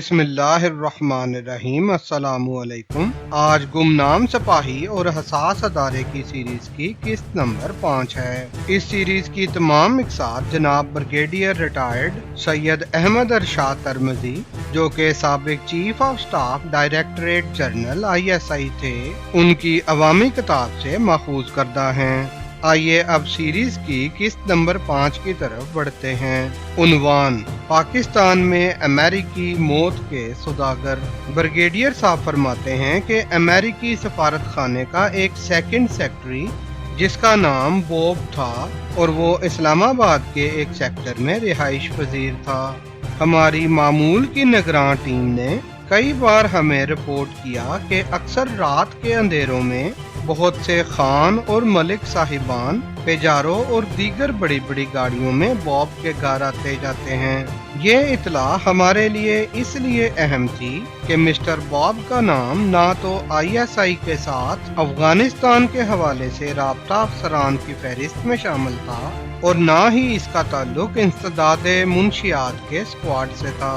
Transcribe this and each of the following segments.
بسم اللہ الرحمن الرحیم۔ السلام علیکم۔ آج گمنام سپاہی اور حساس ادارے کی سیریز کی قسط نمبر 5 ہے۔ اس سیریز کی تمام مقصاد جناب بریگیڈیئر ریٹائرڈ سید احمد ارشاد ترمذی، جو کہ سابق chief of staff directorate general ISI تھے، ان کی عوامی کتاب سے ماخوذ کردہ ہیں۔ آئیے اب سیریز کی قسط نمبر 5 کی طرف بڑھتے ہیں۔ عنوان: پاکستان میں امریکی موت کے سوداگر۔ بریگیڈیئر صاحب فرماتے ہیں کہ امریکی سفارت خانے کا ایک سیکنڈ سیکرٹری جس کا نام بوب تھا اور وہ اسلام آباد کے ایک سیکٹر میں رہائش پذیر تھا۔ ہماری معمول کی نگراں ٹیم نے کئی بار ہمیں رپورٹ کیا کہ اکثر رات کے اندھیروں میں بہت سے خان اور ملک صاحبان پیجارو اور دیگر بڑی بڑی گاڑیوں میں بوب کے گھر آتے جاتے ہیں۔ یہ اطلاع ہمارے لیے اس لیے اہم تھی کہ مسٹر بوب کا نام نہ تو ISI کے ساتھ افغانستان کے حوالے سے رابطہ افسران کی فہرست میں شامل تھا اور نہ ہی اس کا تعلق انسداد منشیات کے اسکواڈ سے تھا۔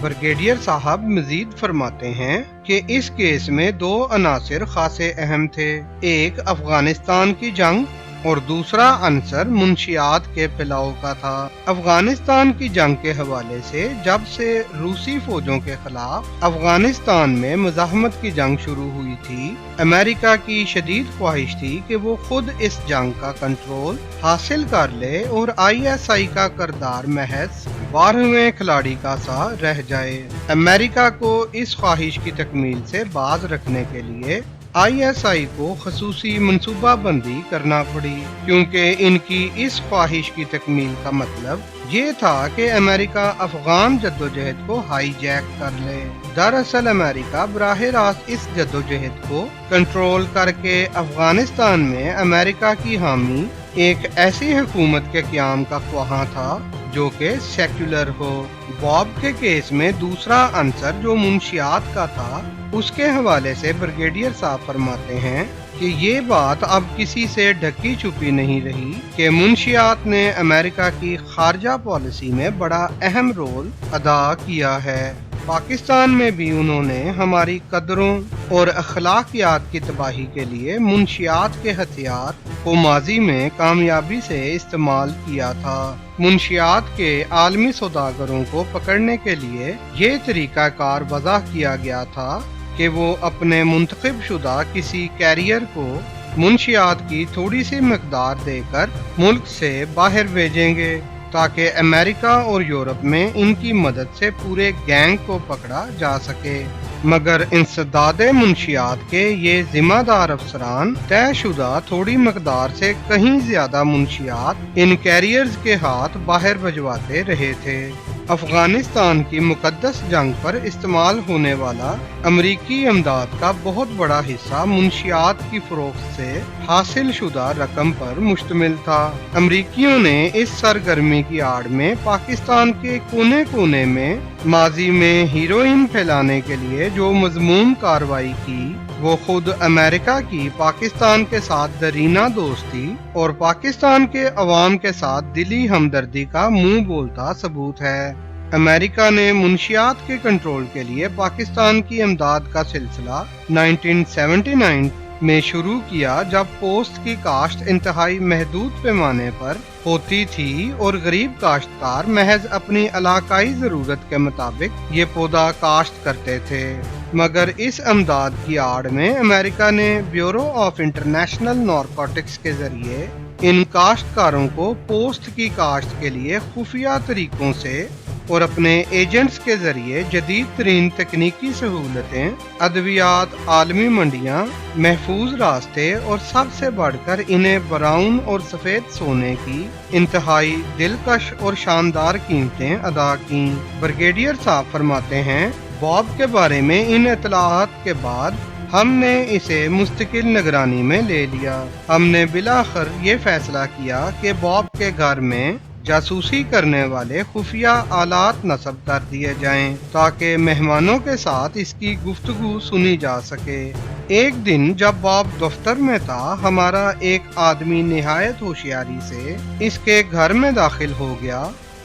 بریگیڈیئر صاحب مزید فرماتے ہیں کہ اس کیس میں 2 عناصر خاصے اہم تھے، ایک افغانستان کی جنگ اور دوسرا عنصر منشیات کے پھیلاؤ کا تھا۔ افغانستان کی جنگ کے حوالے سے جب سے روسی فوجوں کے خلاف افغانستان میں مزاحمت کی جنگ شروع ہوئی تھی، امریکہ کی شدید خواہش تھی کہ وہ خود اس جنگ کا کنٹرول حاصل کر لے اور ISI کا کردار محض 12ویں کھلاڑی کا سا رہ جائے۔ امریکہ کو اس خواہش کی تکمیل سے باز رکھنے کے لیے ISI کو خصوصی منصوبہ بندی کرنا پڑی، کیونکہ ان کی اس خواہش کی تکمیل کا مطلب یہ تھا کہ امریکہ افغان جدوجہد کو ہائی جیک کر لے۔ دراصل امریکہ براہ راست اس جدوجہد کو کنٹرول کر کے افغانستان میں امریکہ کی حامی ایک ایسی حکومت کے قیام کا خواہاں تھا جو کہ سیکولر ہو۔ بوب کے کیس میں دوسرا عنصر جو منشیات کا تھا، اس کے حوالے سے بریگیڈیئر صاحب فرماتے ہیں کہ یہ بات اب کسی سے ڈھکی چھپی نہیں رہی کہ منشیات نے امریکہ کی خارجہ پالیسی میں بڑا اہم رول ادا کیا ہے۔ پاکستان میں بھی انہوں نے ہماری قدروں اور اخلاقیات کی تباہی کے لیے منشیات کے ہتھیار کو ماضی میں کامیابی سے استعمال کیا تھا۔ منشیات کے عالمی سوداگروں کو پکڑنے کے لیے یہ طریقہ کار وضع کیا گیا تھا کہ وہ اپنے منتخب شدہ کسی کیریئر کو منشیات کی تھوڑی سی مقدار دے کر ملک سے باہر بھیجیں گے تاکہ امریکہ اور یورپ میں ان کی مدد سے پورے گینگ کو پکڑا جا سکے۔ مگر انسداد منشیات کے یہ ذمہ دار افسران طے شدہ تھوڑی مقدار سے کہیں زیادہ منشیات ان کیریئرز کے ہاتھ باہر بھجواتے رہے تھے۔ افغانستان کی مقدس جنگ پر استعمال ہونے والا امریکی امداد کا بہت بڑا حصہ منشیات کی فروخت سے حاصل شدہ رقم پر مشتمل تھا۔ امریکیوں نے اس سرگرمی کی آڑ میں پاکستان کے کونے کونے میں ماضی میں ہیروئن پھیلانے کے لیے جو مذموم کارروائی کی، وہ خود امریکہ کی پاکستان کے ساتھ دیرینہ دوستی اور پاکستان کے عوام کے ساتھ دلی ہمدردی کا منہ بولتا ثبوت ہے۔ امریکہ نے منشیات کے کنٹرول کے لیے پاکستان کی امداد کا سلسلہ 1979 میں شروع کیا، جب پوست کی کاشت انتہائی محدود پیمانے پر ہوتی تھی اور غریب کاشتکار محض اپنی علاقائی ضرورت کے مطابق یہ پودا کاشت کرتے تھے۔ مگر اس امداد کی آڑ میں امریکہ نے بیورو آف انٹرنیشنل نارکوٹکس کے ذریعے ان کاشتکاروں کو پوست کی کاشت کے لیے خفیہ طریقوں سے اور اپنے ایجنٹس کے ذریعے جدید ترین تکنیکی سہولتیں، ادویات، عالمی منڈیاں، محفوظ راستے اور سب سے بڑھ کر انہیں براؤن اور سفید سونے کی انتہائی دلکش اور شاندار قیمتیں ادا کیں۔ بریگیڈیئر صاحب فرماتے ہیں، بوب کے بارے میں ان اطلاعات کے بعد ہم نے اسے مستقل نگرانی میں لے لیا۔ ہم نے بالآخر یہ فیصلہ کیا کہ بوب کے گھر میں جاسوسی کرنے والے خفیہ آلات نصب کر دیے جائیں تاکہ مہمانوں کے ساتھ اس کی گفتگو سنی جا سکے۔ ایک دن جب بوب دفتر میں تھا، ہمارا ایک آدمی نہایت ہوشیاری سے اس کے گھر میں داخل ہو گیا